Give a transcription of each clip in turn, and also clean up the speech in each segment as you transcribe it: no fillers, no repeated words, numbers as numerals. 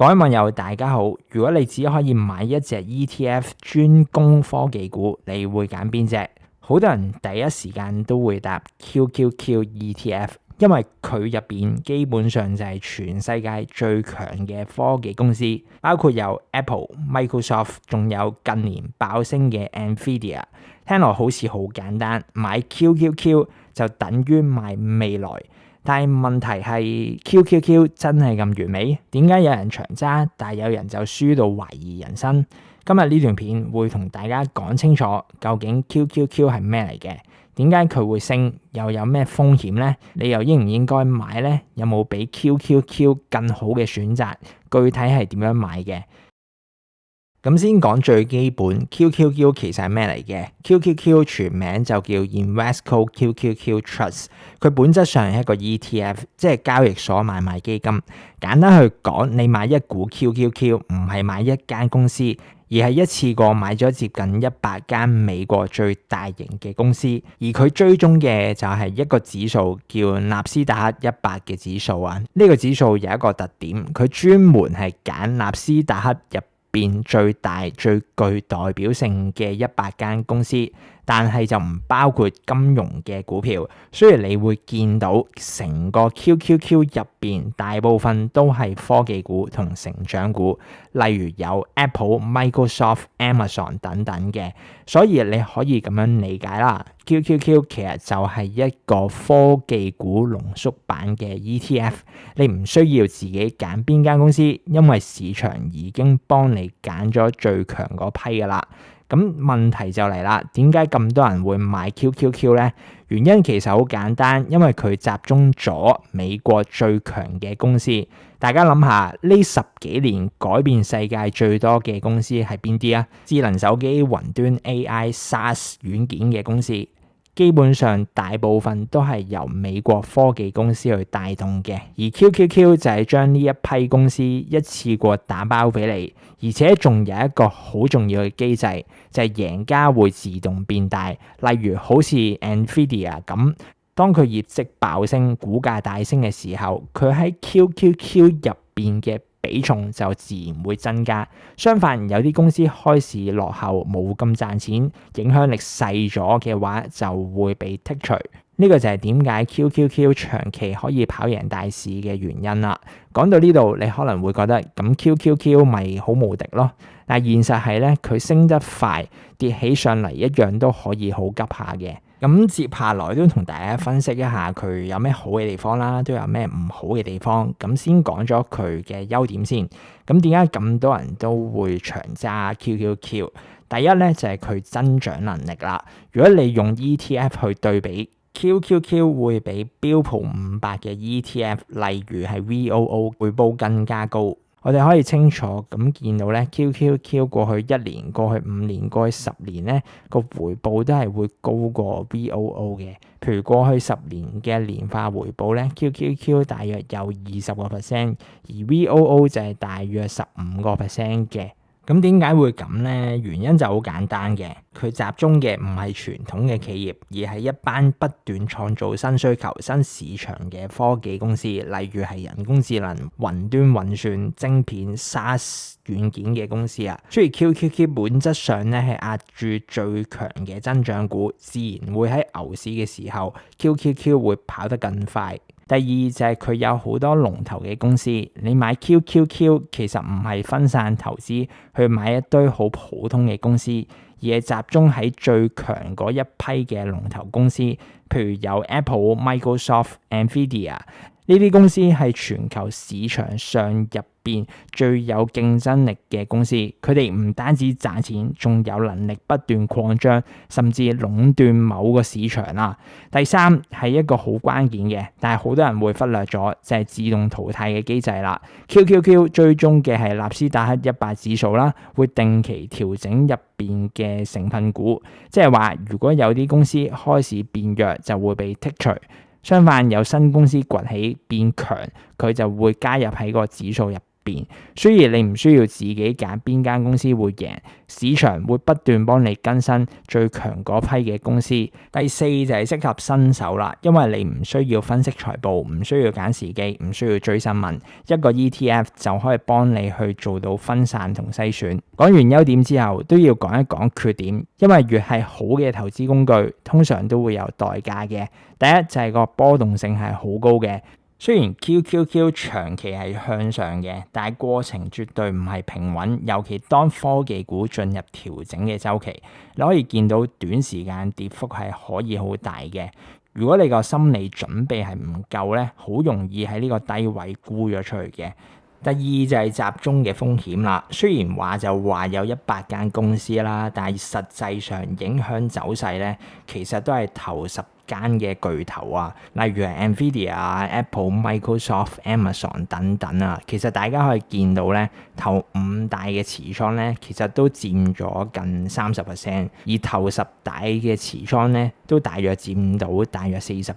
各位網友大家好，如果你只可以買一隻 ETF 專攻科技股，你會揀邊隻？好多人第一時間都會答 QQQ ETF， 因為佢入邊基本上就係全世界最強嘅科技公司，包括有 Apple、Microsoft， 仲有近年爆升嘅 Nvidia。聽落好似好簡單，買 QQQ 就等於買未來。但係問題係 QQQ 真係咁完美？點解有人長揸，但有人就輸到懷疑人生？今日呢段片會同大家講清楚，究竟 QQQ 係咩嚟嘅？點解佢會升？又有咩風險呢？你又應唔應該買呢？有冇比 QQQ 更好嘅選擇？具體係點樣買嘅？咁先講最基本 ，QQQ 其實係咩嚟嘅 ？QQQ 全名就叫 Invesco QQQ Trust， 佢本質上係一個 ETF， 即係交易所買賣基金。簡單去講，你買一股 QQQ 唔係買一間公司，而係一次過買咗接近100間美國最大型嘅公司，而佢追蹤嘅就係一個指數叫納斯達克100嘅指數啊。呢個指數有一個特點，佢專門係揀納斯達克入邊最大最具代表性嘅100間公司，但係就唔包括金融嘅股票，所以你會見到成個 QQQ 入邊大部分都係科技股同成長股，例如有 Apple、Microsoft、Amazon 等等嘅，所以你可以咁樣理解啦。QQQ 其實就係一個科技股濃縮版嘅 ETF， 你唔需要自己揀邊間公司，因為市場已經幫你揀咗最強嗰批噶啦。咁問題就嚟啦，點解咁多人會買 QQQ 呢？原因其實好簡單，因為佢集中咗美國最強嘅公司。大家諗下，呢10幾年改變世界最多嘅公司係邊啲啊？智能手機、雲端 AI、SaaS 軟件嘅公司。基本上大部分都係由美國科技公司去帶動嘅，而 QQQ 就係將呢一批公司一次過打包俾你，而且仲有一個好重要嘅機制，就係贏家會自動變大。例如好似 Nvidia 咁，當佢業績爆升、股價大升嘅時候，佢喺 QQQ 入邊嘅比重就自然會增加。相反，有啲公司開始落後，冇咁賺錢，影響力細咗嘅話，就會被剔除。呢個就係點解 QQQ 長期可以跑贏大市嘅原因啦。講到呢度，你可能會覺得咁 QQQ 咪好無敵咯？但係現實係咧，佢升得快，跌起上嚟一樣都可以好急下嘅。咁接下來都同大家分析一下佢有咩好嘅地方啦，都有咩唔好嘅地方。咁先講咗佢嘅優點先。咁點解咁多人都會長揸 QQQ？ 第一咧就係佢增長能力啦。如果你用 ETF 去對比， QQQ 會比標普500嘅 ETF， 例如係 VOO 回報更加高。我哋可以清楚咁見到咧 ，QQQ 過去1年、過去5年、過去10年咧個回報都係會高過 VOO 嘅。譬如過去10年嘅年化回報咧 ，QQQ 大約有20%，而 VOO 就係大約15% 嘅。咁點解會咁呢？原因就好簡單嘅，佢集中嘅唔係傳統嘅企業，而係一班不斷創造新需求、新市場嘅科技公司，例如係人工智能、雲端運算、晶片、SaaS 軟件嘅公司啊。所以 QQQ 本質上咧係壓住最強嘅增長股，自然會喺牛市嘅時候 QQQ 會跑得更快。第二就係佢有好多龍頭嘅公司，你買 QQQ 其實唔係分散投資去買一堆好普通嘅公司，而係集中喺最強嗰一批嘅龍頭公司，譬如有 Apple、Microsoft、Nvidia 呢啲公司係全球市場上入邊最有競爭力嘅公司，佢哋唔單止賺錢，仲有能力不斷擴張，甚至壟斷某個市場啦。第三係一個好關鍵嘅，但係好多人會忽略咗，就係自動淘汰嘅機制啦。QQQ 追蹤嘅係納斯達克100指數啦，會定期調整入邊嘅成分股，即係話如果有啲公司開始變弱，就會被剔除。相反，有新公司崛起變強，佢就會加入喺個指數入變，所以你唔需要自己揀邊間公司會贏，市場會不斷幫你更新最強嗰批嘅公司。第四就係適合新手啦，因為你唔需要分析財報，唔需要揀時機，唔需要追新聞，一個 ETF 就可以幫你去做到分散同篩選。講完優點之後，都要講一講缺點，因為越係好嘅投資工具，通常都會有代價嘅。第一就係個波動性係好高嘅。雖然 QQQ 長期係向上嘅，但係過程絕對唔係平穩，尤其當科技股進入調整嘅週期，你可以見到短時間跌幅係可以好大嘅。如果你個心理準備係唔夠咧，好容易喺呢個低位沽咗出去嘅。第二就係集中嘅風險啦。雖然話就話有100間公司啦，但係實際上影響走勢咧，其實都係頭10間嘅巨頭啊，例如係 Nvidia 啊、Apple、Microsoft、Amazon 等等啊。其實大家可以見到咧，頭5大嘅持倉咧，其實都佔咗近30%，而頭10大嘅持倉咧，都大約佔到大約48%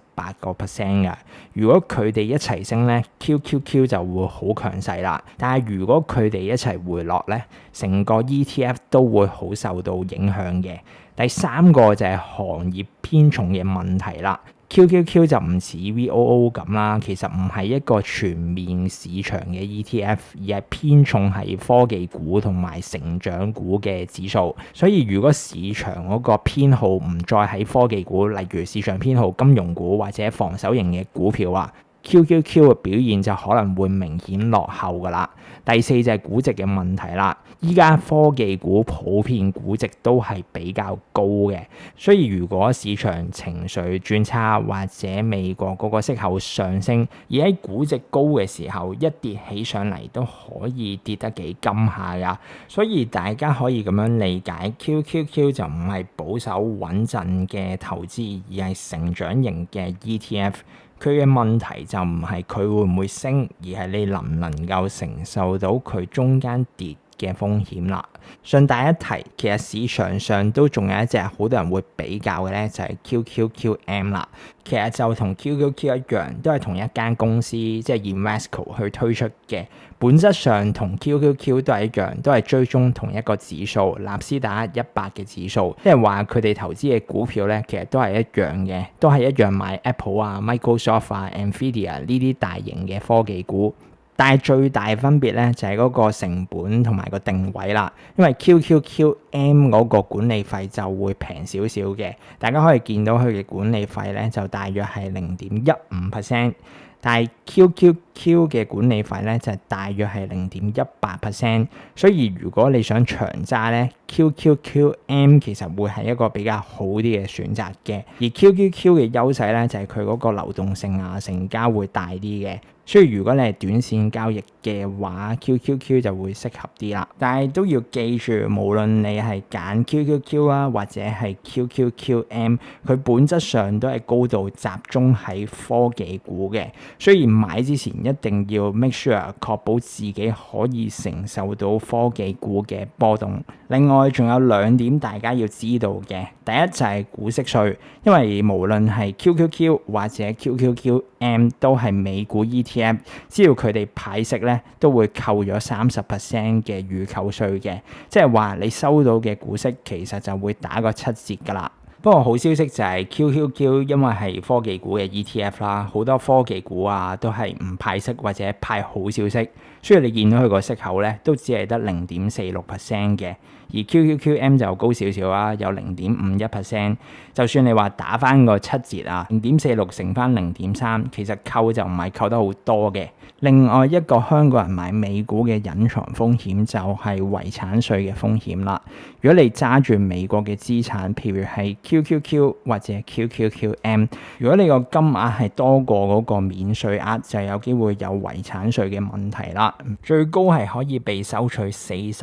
㗎。如果佢哋一齊升咧，QQQ 就會好強勢啦。但係如果佢哋一齊回落咧，成個 ETF 都會好受到影響嘅。第三個就係行業偏重嘅問題啦。QQQ 就唔似 VOO 咁啦，其實唔係一個全面市場嘅 ETF， 而係偏重係科技股同埋成長股嘅指數。所以如果市場嗰個偏好唔再喺科技股，例如市場偏好金融股或者防守型嘅股票啊， QQQ 嘅表現就可能會明顯落後噶啦。第四就係估值嘅問題啦。依家科技股普遍估值都係比較高嘅，所以如果市場情緒轉差或者美國嗰個息口上升，而喺估值高嘅時候一跌起上嚟都可以跌得幾金下噶。所以大家可以咁樣理解 QQQ 就唔係保守穩陣嘅投資，而係成長型嘅 ETF。佢嘅問題就唔係佢會唔會升，而係你能唔能夠承受到佢中間跌嘅風險啦。順帶一提，其實市場上都仲有一隻好多人會比較嘅咧，就係 QQQM 啦。其實就同 QQQ 一樣，都係同一間公司，即係 Invesco 去推出嘅。本質上同 QQQ 都係一樣，都係追蹤同一個指數納斯達克100嘅指數。即係話佢哋投資嘅股票咧，其實都係一樣嘅，都係一樣買 Apple 啊、Microsoft 啊、Nvidia 呢啲大型嘅科技股。但係最大分別咧就係嗰個成本同埋個定位啦，因為 QQQM 嗰個管理費就會平少少嘅，大家可以見到佢嘅管理費咧就大約係0.15%，但係 QQQ 嘅管理費咧就大約係0.18%，所以如果你想長揸咧， QQQM 其實會係一個比較好啲嘅選擇嘅，而 QQQ 嘅優勢咧就係佢嗰個流動性啊，成交會大啲嘅。所以如果你係短線交易嘅話， QQQ 就會適合啲啦。但係都要記住，無論你係揀 QQQ 啊，或者係 QQQM， 佢本質上都係高度集中喺科技股嘅。雖然買之前一定要 make sure 確保自己可以承受到科技股嘅波動。另外仲有2點大家要知道嘅，第一就係股息稅，因為無論係 QQQ 或者 QQQM 都係美股 ETF， 只要佢哋派息咧，都會扣咗30% 嘅預扣稅嘅，即係話你收到嘅股息其實就會打個7折噶啦。不過好消息就係 QQQ 因為係科技股嘅 ETF 啦，好多科技股啊都係唔派息或者派好少息，所以你見到佢個息口咧都只係得0.46% 嘅，而 QQQM 就高少少啦，有0.51%。就算你話打翻個7折啊，0.46乘翻0.3，其實扣就唔係扣得好多嘅。另外一個香港人買美股嘅隱藏風險就係遺產稅嘅風險啦。如果你揸住美國嘅資產，譬如係 QQQ 或者 QQQM， 如果你個金額係多過嗰個免稅額，就有機會有遺產稅嘅問題啦。最高係可以被收取40%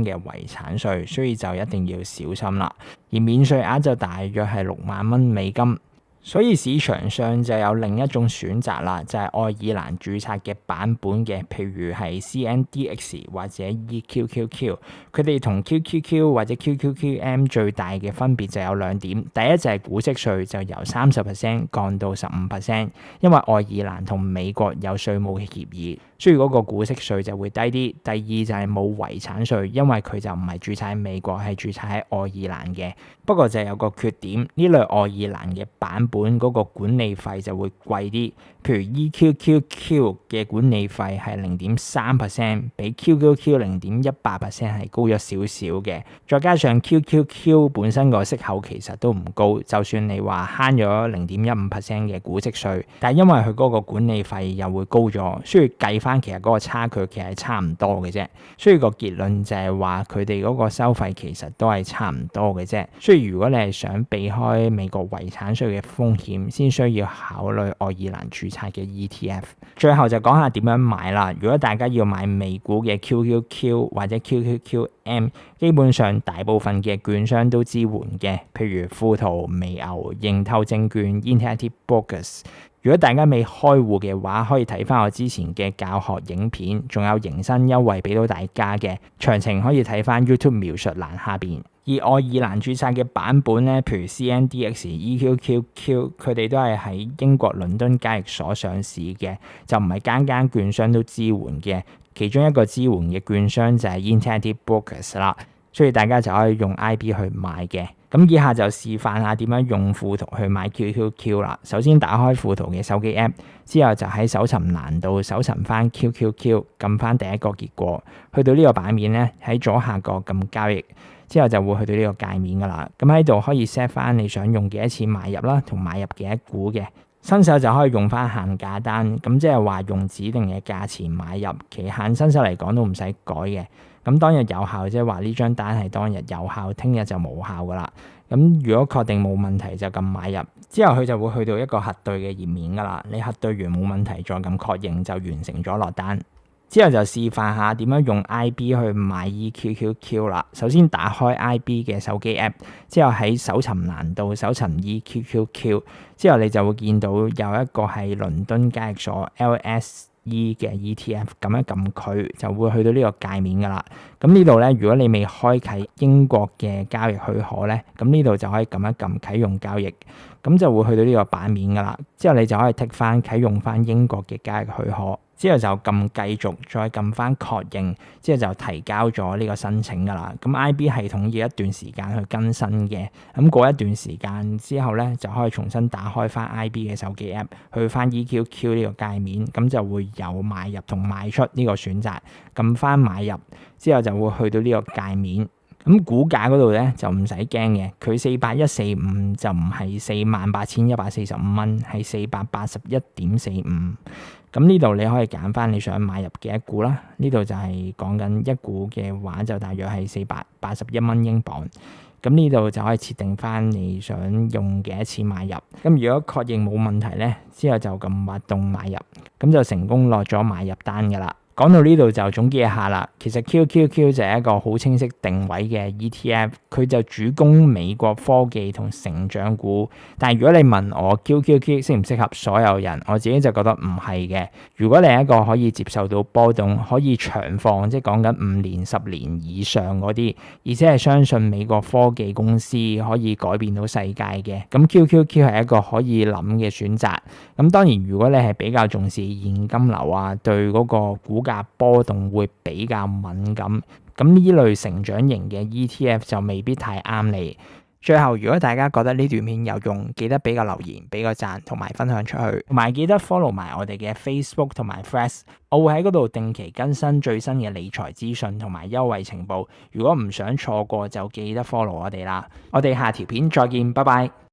嘅遺產稅，所以就一定要小心啦。而免稅額就大約係6萬蚊美金。所以市場上就有另一種選擇啦，就係愛爾蘭註冊嘅版本嘅，譬如係 CNDX 或者 EQQQ， 佢哋同 QQQ 或者 QQQM 最大嘅分別就有2點。第一就係股息稅就由30% 降到15%，因為愛爾蘭同美國有稅務嘅協議。所以嗰個股息稅就會低啲。第二就係冇遺產稅，因為佢就唔係註冊喺美國，係註冊喺愛爾蘭嘅。不過就有個缺點，呢類愛爾蘭嘅版本嗰個管理費就會貴啲。譬如 EQQQ 嘅管理費係0.3%，比 QQQ 0.18% 係高咗少少嘅。再加上 QQQ 本身個息口其實都唔高，就算你話慳咗0.15% 嘅股息稅，但係因為佢嗰個管理費又會高咗，所以計翻其實嗰個差距其實係差唔多嘅啫。所以個結論就係話佢哋嗰個收費其實都係差唔多嘅啫。所以如果你係想避開美國遺產稅嘅風險，先需要考慮愛爾蘭註冊嘅 ETF。最後就講下點樣買啦。如果大家要買美股嘅 QQQ 或者 QQQM， 基本上大部分嘅券商都支援嘅，譬如富途、微牛、盈透證券、Interactive Brokers。如果大家未開戶嘅話，可以睇翻我之前嘅教學影片，仲有迎新優惠俾到大家嘅，詳情可以睇翻 YouTube 描述欄下邊。而愛爾蘭註冊嘅版本咧，譬如 CNDX、EQQQ， 佢哋都係喺英國倫敦交易所上市嘅，就唔係間間券商都支援嘅。其中一個支援嘅券商就係 Interactive Brokers 啦，所以大家就可以用 IB 去買嘅。咁以下就示範下點樣用富途去買 QQQ 啦。首先打開富途嘅手機 App， 之後就喺搜尋欄度搜尋翻 QQQ， 撳翻第一個結果，去到呢個版面咧，喺左下角撳交易，之後就會去到呢個界面噶啦。咁喺度可以 set 翻你想用幾多錢買入啦，同買入幾多股嘅。新手就可以用翻限價單，咁即係話用指定嘅價錢買入，期限新手嚟講都唔使改嘅。咁當日有效，即係話呢張單係當日有效，聽日就冇效噶啦。咁如果確定冇問題就撳買入，之後佢就會去到一個核對嘅頁面噶啦。你核對完冇問題再撳確認就完成咗落單。之後就示範下點樣用 IB 去買 EQQQ 啦。首先打開 IB 嘅手機 App， 之後喺搜尋欄度搜尋 EQQQ， 之後你就會見到有一個係倫敦交易所 LSE 嘅 ETF， 撳一撳佢就會去到呢個界面噶啦。咁呢度咧，如果你未開啟英國嘅交易許可咧，咁呢度就可以撳一撳啟用交易，咁就會去到呢個版面噶啦。之後你就可以剔翻啟用翻英國嘅交易許可。之後就撳繼續，再撳翻確認，之後就提交咗呢個申請噶啦。咁 IB 系統要一段時間去更新嘅，咁過一段時間之後咧，就可以重新打開翻 IB 嘅手機 App， 去翻 EQQ 呢個界面，咁就會有買入同賣出呢個選擇。撳翻買入之後就會去到呢個界面。咁股價嗰度咧就唔使驚嘅，佢48145就唔係48,145蚊，係481.45。咁呢度你可以揀翻你想買入幾多股啦。呢度就係講緊一股嘅話就大約係481蚊英鎊。咁呢度就可以設定翻你想用幾多錢買入。咁如果確認冇問題咧，之後就撳滑動買入，咁就成功落咗買入單噶啦。講到呢度就總結一下啦，其實 QQQ 就係一個好清晰定位嘅 ETF， 佢就主攻美國科技同成長股。但係如果你問我 QQQ 適唔適合所有人，我自己就覺得唔係嘅。如果你係一個可以接受到波動，可以長放，即係講緊5年、10年以上嗰啲，而且係相信美國科技公司可以改變到世界嘅，咁 QQQ 係一個可以諗嘅選擇。咁當然如果你係比較重視現金流啊，對嗰個股價波動會比較敏感，咁呢類成長型嘅 ETF 就未必太啱你。最後，如果大家覺得呢段片有用，記得俾個留言、俾個讚同埋分享出去，同埋記得 follow 埋我哋嘅 Facebook 同埋 Threads， 我會喺嗰度定期更新最新嘅理財資訊同埋優惠情報。如果唔想錯過，就記得 follow 我哋啦。我哋下條片再見，拜拜。